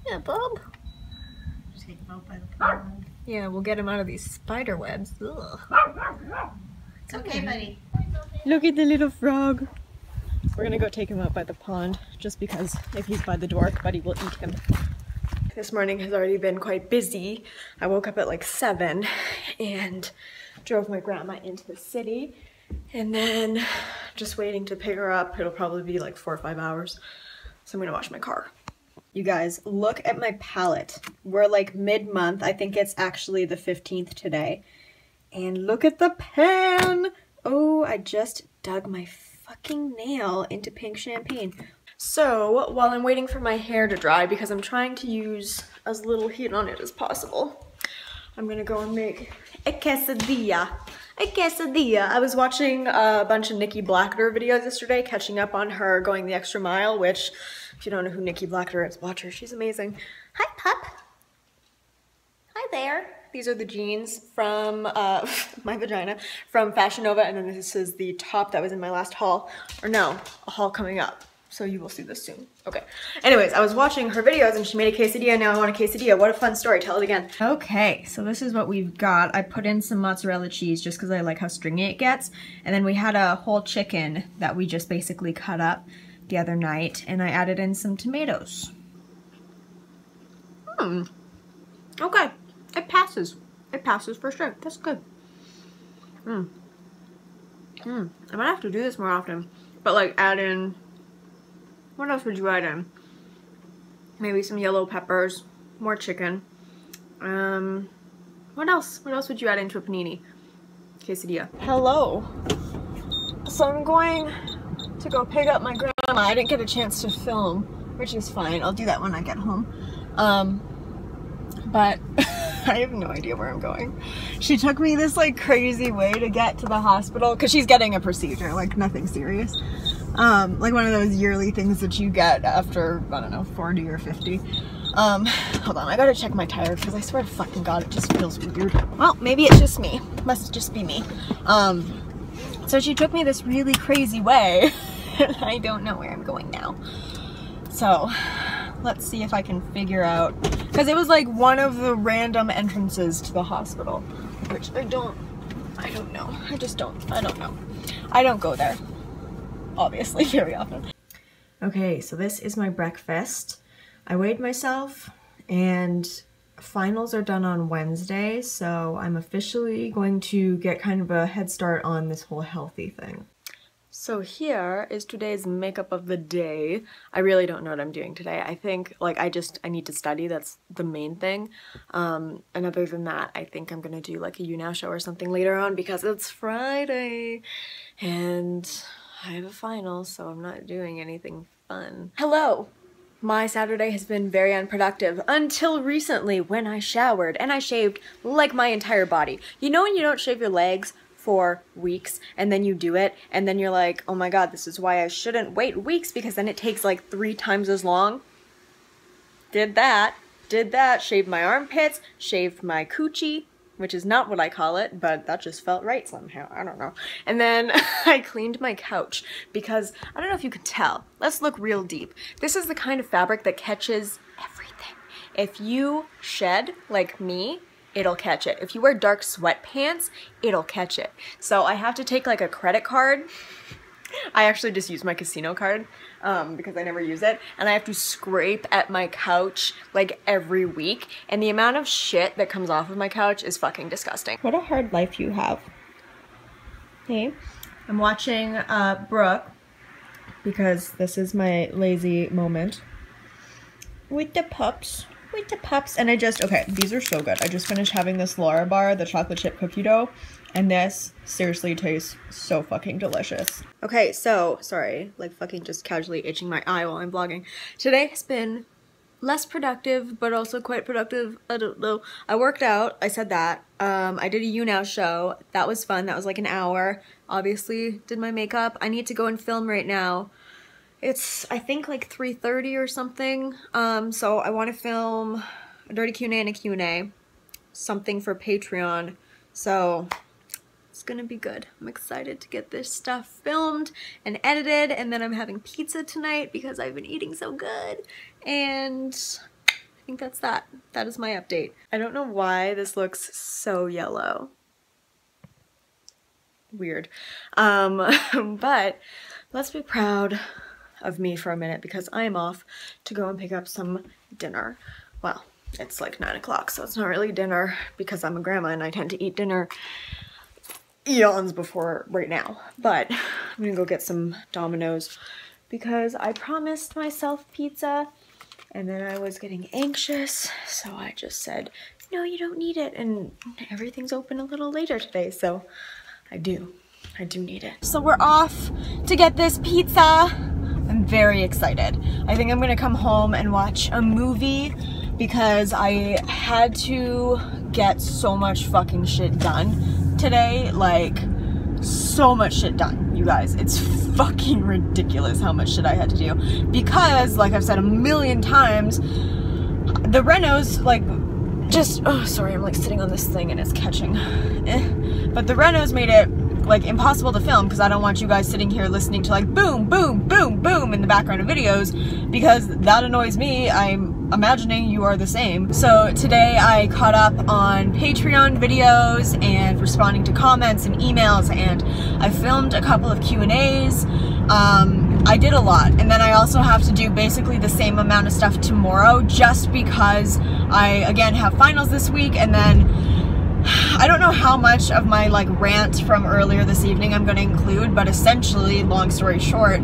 Yeah, Bob. Take him out by the pond. Yeah, we'll get him out of these spider webs. Ugh. It's okay, buddy. Look at the little frog. We're gonna go take him out by the pond, just because if he's by the door, Buddy will eat him. This morning has already been quite busy. I woke up at like 7 and drove my grandma into the city, and then just waiting to pick her up. It'll probably be like 4 or 5 hours. So I'm gonna wash my car. You guys, look at my palette. We're like mid-month. I think it's actually the 15th today. And look at the pan. Oh, I just dug my fucking nail into pink champagne. So while I'm waiting for my hair to dry, because I'm trying to use as little heat on it as possible, I'm gonna go and make a quesadilla. A quesadilla. I was watching a bunch of Nikki Blackner videos yesterday, catching up on her going the extra mile, which, if you don't know who Nikki Blackner is, watch her. She's amazing. Hi, pup. Hi there. These are the jeans from my vagina from Fashion Nova, and then this is the top that was in my last haul. Or no, a haul coming up. So you will see this soon. Okay. Anyways, I was watching her videos and she made a quesadilla. Now I want a quesadilla. What a fun story. Tell it again. Okay, so this is what we've got. I put in some mozzarella cheese just because I like how stringy it gets. And then we had a whole chicken that we just basically cut up the other night. And I added in some tomatoes. Okay. It passes. It passes for sure. That's good. I might have to do this more often. But like add in... What else would you add in? Maybe some yellow peppers, more chicken. What else? What else would you add into a panini? Quesadilla. Hello. So I'm going to go pick up my grandma. I didn't get a chance to film, which is fine. I'll do that when I get home. But I have no idea where I'm going. She took me this like crazy way to get to the hospital because she's getting a procedure, like nothing serious. Like one of those yearly things that you get after, I don't know, 40 or 50. Hold on, I gotta check my tire because I swear to fucking God, it just feels weird. Well, maybe it's just me. Must just be me. So she took me this really crazy way, and I don't know where I'm going now. So, let's see if I can figure out, because it was like one of the random entrances to the hospital, which I don't know. I don't know. I don't go there, obviously, very often. Okay, so this is my breakfast. I weighed myself, and finals are done on Wednesday, so I'm officially going to get kind of a head start on this whole healthy thing. So here is today's makeup of the day. I really don't know what I'm doing today. I think, like, I need to study. That's the main thing. And other than that, I think I'm gonna do like a You Now show or something later on because it's Friday and I have a final, so I'm not doing anything fun. Hello! My Saturday has been very unproductive until recently when I showered and I shaved like my entire body. You know when you don't shave your legs for weeks and then you do it and then you're like, oh my God, this is why I shouldn't wait weeks because then it takes like 3 times as long? Did that, shaved my armpits, shaved my coochie, which is not what I call it, but that just felt right somehow, I don't know. And then I cleaned my couch because, I don't know if you can tell, let's look real deep. This is the kind of fabric that catches everything. If you shed like me, it'll catch it. If you wear dark sweatpants, it'll catch it. So I have to take like a credit card. I actually just use my casino card because I never use it. And I have to scrape at my couch like every week. And the amount of shit that comes off of my couch is fucking disgusting. What a hard life you have. Hey, I'm watching Brooke because this is my lazy moment with the pups. And okay, these are so good. I just finished having this Laura bar, the chocolate chip cookie dough, and this seriously tastes so fucking delicious. Okay, so, sorry, like fucking just casually itching my eye while I'm vlogging. Today has been less productive, but also quite productive. I don't know. I worked out, I said that. I did a You Now show. That was fun. That was like an hour. Obviously, did my makeup. I need to go and film right now. It's, I think, like 3:30 or something, so I want to film a dirty Q&A and a Q&A, something for Patreon, so it's gonna be good. I'm excited to get this stuff filmed and edited, and then I'm having pizza tonight because I've been eating so good, and think that's that. That is my update. I don't know why this looks so yellow. Weird. But let's be proud of me for a minute because I am off to go and pick up some dinner. Well, it's like 9 o'clock, so it's not really dinner because I'm a grandma and I tend to eat dinner eons before right now. But I'm gonna go get some Domino's because I promised myself pizza and then I was getting anxious, so I just said, no, you don't need it, and everything's open a little later today, so I do need it. So we're off to get this pizza. I'm very excited. I think I'm gonna come home and watch a movie because I had to get so much fucking shit done today, like so much shit done, you guys. It's fucking ridiculous how much shit I had to do because, like I've said a million times, the renos, like, just, oh sorry, I'm like sitting on this thing and it's catching. But the renos made it like impossible to film because I don't want you guys sitting here listening to like boom, boom, boom, boom in the background of videos because that annoys me. I'm imagining you are the same. So today I caught up on Patreon videos and responding to comments and emails, and I filmed a couple of Q&As. I did a lot, and then I also have to do basically the same amount of stuff tomorrow just because I again have finals this week, and then I don't know how much of my like rant from earlier this evening I'm going to include, but essentially, long story short,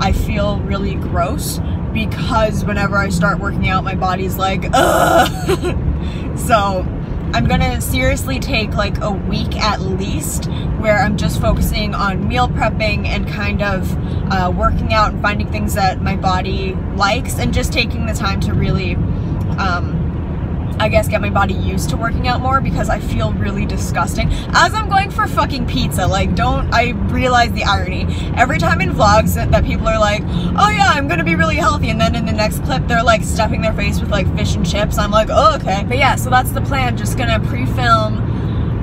I feel really gross because whenever I start working out, my body's like, ugh. So I'm gonna seriously take like a week at least where I'm just focusing on meal prepping and kind of working out and finding things that my body likes and just taking the time to really I guess get my body used to working out more because I feel really disgusting as I'm going for fucking pizza. Like, I realize the irony. Every time in vlogs that people are like, oh yeah, I'm gonna be really healthy, and then in the next clip they're like stuffing their face with like fish and chips. I'm like, oh okay. But yeah, so that's the plan. Just gonna pre-film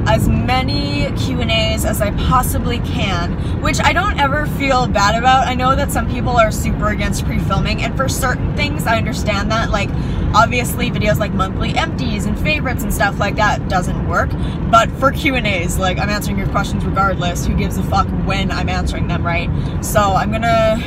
as many Q&As as I possibly can, which I don't ever feel bad about. I know that some people are super against pre-filming, and for certain things I understand that. Like, obviously videos like monthly empties and favorites and stuff like that doesn't work, but for Q&As, like, I'm answering your questions regardless. Who gives a fuck when I'm answering them, right? So I'm gonna,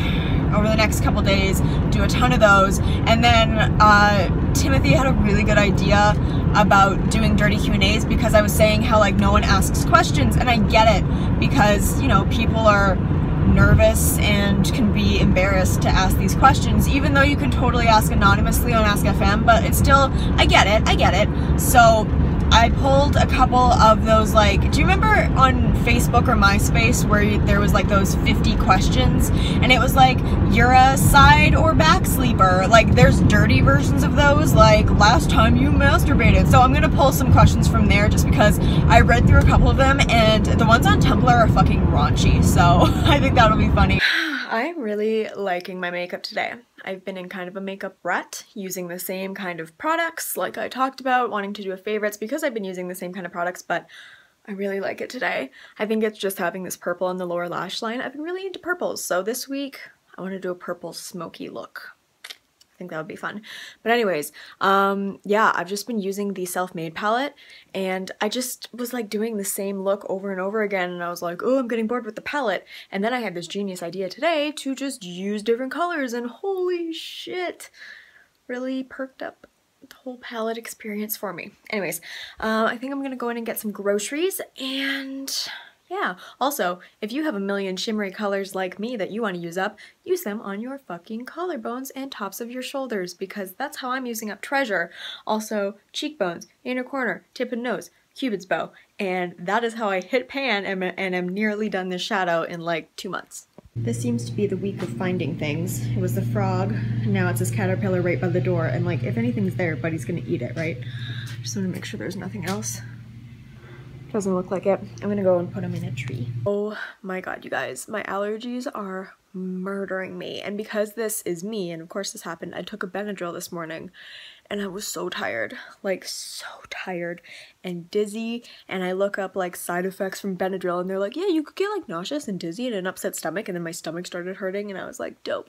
over the next couple days, do a ton of those. And then Timothy had a really good idea about doing dirty Q&As because I was saying how like no one asks questions, and I get it because, you know, people are nervous and can be embarrassed to ask these questions, even though you can totally ask anonymously on Ask FM, but it's still, I get it. So I pulled a couple of those, like, do you remember on Facebook or MySpace where there was like those 50 questions and it was like, you're a side or back sleeper? Like, there's dirty versions of those, like last time you masturbated. So I'm gonna pull some questions from there just because I read through a couple of them and the ones on Tumblr are fucking raunchy, so I think that'll be funny. I'm really liking my makeup today. I've been in kind of a makeup rut, using the same kind of products like I talked about, wanting to do a favorites because I've been using the same kind of products, but I really like it today. I think it's just having this purple on the lower lash line. I've been really into purples, so this week I want to do a purple smoky look. I think that would be fun. But anyways, yeah, I've just been using the Self-Made palette, and I just was like doing the same look over and over again, and I was like, oh, I'm getting bored with the palette. And then I had this genius idea today to just use different colors, and holy shit, really perked up the whole palette experience for me. Anyways, I think I'm gonna go in and get some groceries, and yeah. Also, if you have a million shimmery colors like me that you want to use up, use them on your fucking collarbones and tops of your shoulders, because that's how I'm using up treasure. Also, cheekbones, inner corner, tip and nose, Cupid's bow, and that is how I hit pan and am nearly done this shadow in like 2 months. This seems to be the week of finding things. It was the frog, now it's this caterpillar right by the door, and like, if anything's there, Buddy's gonna eat it, right? Just want to make sure there's nothing else. Doesn't look like it. I'm gonna go and put them in a tree. Oh my god, you guys, my allergies are murdering me, and because this is me, and of course this happened, I took a Benadryl this morning, and I was so tired, like so tired and dizzy, and I look up like side effects from Benadryl and they're like, yeah, you could get like nauseous and dizzy and an upset stomach, and then my stomach started hurting and I was like, dope.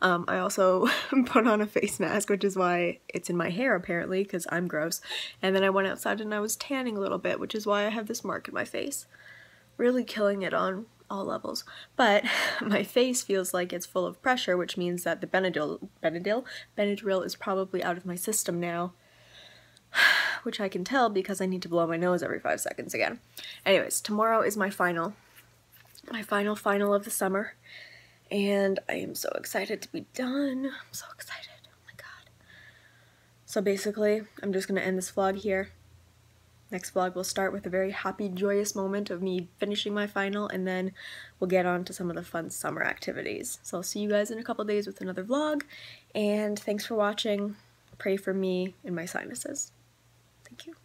I also put on a face mask, which is why it's in my hair apparently, because I'm gross, and then I went outside and I was tanning a little bit, which is why I have this mark in my face. Really killing it on all levels, but my face feels like it's full of pressure, which means that the Benadryl is probably out of my system now, which I can tell because I need to blow my nose every 5 seconds again. Anyways, tomorrow is my final of the summer, and I am so excited to be done. I'm so excited. Oh my god. So basically, I'm just gonna end this vlog here. Next vlog will start with a very happy, joyous moment of me finishing my final, and then we'll get on to some of the fun summer activities. So I'll see you guys in a couple days with another vlog, and thanks for watching. Pray for me and my sinuses. Thank you.